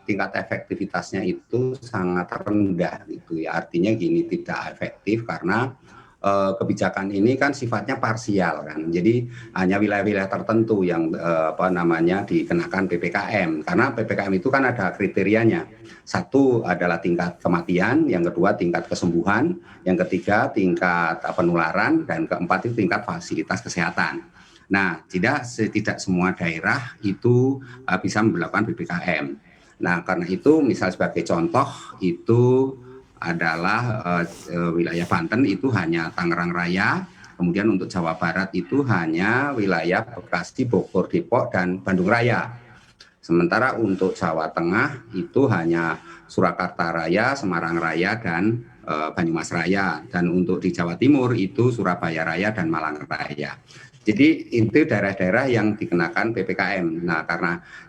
tingkat efektivitasnya itu sangat rendah gitu ya. Artinya gini, tidak efektif karena kebijakan ini kan sifatnya parsial kan. Jadi hanya wilayah-wilayah tertentu yang dikenakan PPKM. Karena PPKM itu kan ada kriterianya. Satu adalah tingkat kematian, yang kedua tingkat kesembuhan, yang ketiga tingkat penularan, dan keempat itu tingkat fasilitas kesehatan. Nah, tidak semua daerah itu bisa memperlakukan PPKM. Nah, karena itu misal sebagai contoh itu adalah wilayah Banten itu hanya Tangerang Raya, kemudian untuk Jawa Barat itu hanya wilayah Bekasi, Bogor, Depok, dan Bandung Raya. Sementara untuk Jawa Tengah itu hanya Surakarta Raya, Semarang Raya, dan Banyumas Raya. Dan untuk di Jawa Timur itu Surabaya Raya dan Malang Raya. Jadi itu daerah-daerah yang dikenakan PPKM.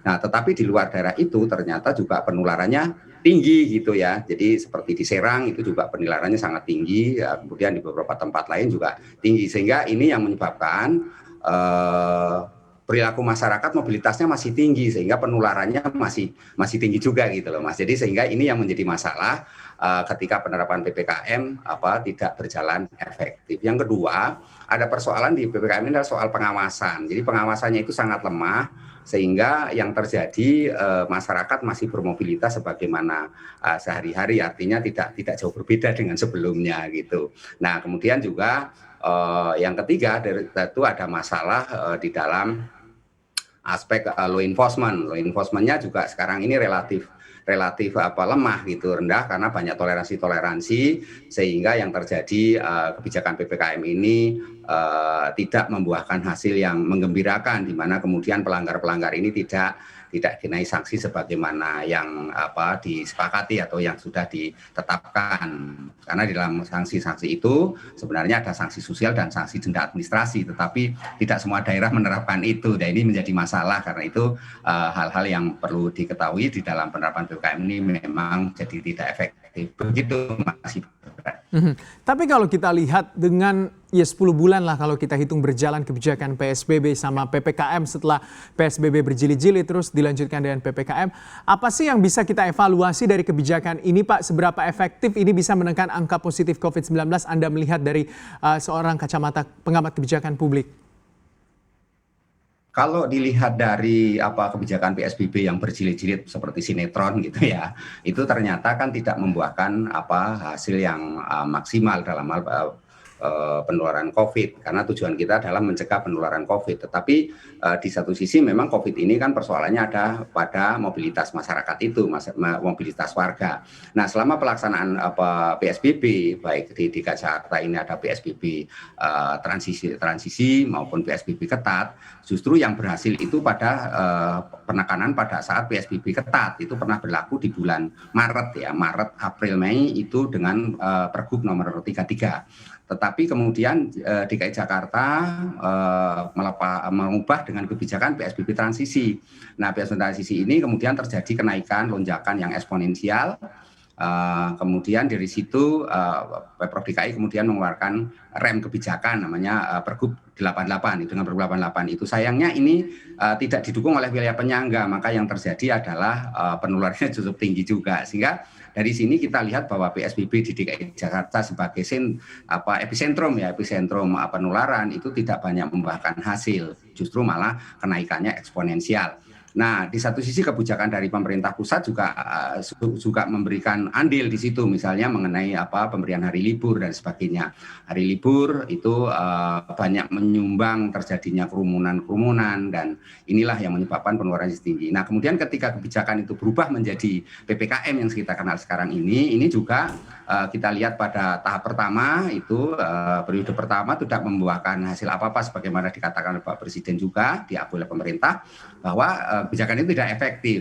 Tetapi di luar daerah itu ternyata juga penularannya tinggi gitu ya. Jadi seperti di Serang itu juga penularannya sangat tinggi. Ya, kemudian di beberapa tempat lain juga tinggi. Sehingga ini yang menyebabkan perilaku masyarakat mobilitasnya masih tinggi sehingga penularannya masih tinggi juga gitu loh Mas. Jadi sehingga ini yang menjadi masalah ketika penerapan PPKM tidak berjalan efektif. Yang kedua, ada persoalan di PPKM ini adalah soal pengawasan. Jadi pengawasannya itu sangat lemah sehingga yang terjadi masyarakat masih bermobilitas sebagaimana sehari-hari, artinya tidak jauh berbeda dengan sebelumnya gitu. Nah, kemudian juga yang ketiga itu ada masalah di dalam aspek law enforcement. Law enforcement-nya juga sekarang ini relatif lemah gitu, rendah karena banyak toleransi sehingga yang terjadi kebijakan PPKM ini tidak membuahkan hasil yang menggembirakan, di mana kemudian pelanggar-pelanggar ini tidak dikenai sanksi sebagaimana yang disepakati atau yang sudah ditetapkan. Karena di dalam sanksi-sanksi itu sebenarnya ada sanksi sosial dan sanksi denda administrasi, tetapi tidak semua daerah menerapkan itu. Dan ini menjadi masalah karena itu hal-hal yang perlu diketahui di dalam penerapan PPKM ini memang jadi tidak efektif. Begitu Mas Ibra. Tapi kalau kita lihat dengan 10 bulan lah kalau kita hitung berjalan kebijakan PSBB sama PPKM setelah PSBB berjilid-jilid terus dilanjutkan dengan PPKM, apa sih yang bisa kita evaluasi dari kebijakan ini Pak? Seberapa efektif ini bisa menekan angka positif COVID-19 Anda melihat dari seorang kacamata pengamat kebijakan publik? Kalau dilihat dari kebijakan PSBB yang berjilid-jilid seperti sinetron gitu ya, itu ternyata kan tidak membuahkan hasil yang maksimal dalam hal penularan COVID, karena tujuan kita adalah mencegah penularan COVID. Tetapi di satu sisi memang COVID ini kan persoalannya ada pada mobilitas masyarakat itu, mobilitas warga. Nah, selama pelaksanaan PSBB, baik di DKI Jakarta ini ada PSBB transisi maupun PSBB ketat, justru yang berhasil itu pada penekanan pada saat PSBB ketat itu pernah berlaku di bulan Maret ya, Maret, April, Mei itu dengan Pergub nomor 33. Tetapi kemudian DKI Jakarta mengubah dengan kebijakan PSBB transisi. Nah, PSBB transisi ini kemudian terjadi kenaikan lonjakan yang eksponensial. Kemudian dari situ Pemprov DKI kemudian mengeluarkan rem kebijakan namanya Pergub 88 itu dengan Pergub 88 itu. Sayangnya ini tidak didukung oleh wilayah penyangga, maka yang terjadi adalah penularannya cukup tinggi juga, sehingga dari sini kita lihat bahwa PSBB di DKI Jakarta sebagai epicentrum penularan itu tidak banyak membuahkan hasil, justru malah kenaikannya eksponensial. Nah, di satu sisi kebijakan dari pemerintah pusat juga memberikan andil di situ, misalnya mengenai pemberian hari libur dan sebagainya. Hari libur itu banyak menyumbang terjadinya kerumunan dan inilah yang menyebabkan penularan tinggi. Nah, kemudian ketika kebijakan itu berubah menjadi PPKM yang kita kenal sekarang ini juga kita lihat pada tahap pertama itu periode pertama tidak membuahkan hasil apa-apa sebagaimana dikatakan oleh Pak Presiden juga diakui oleh pemerintah bahwa kebijakan itu tidak efektif.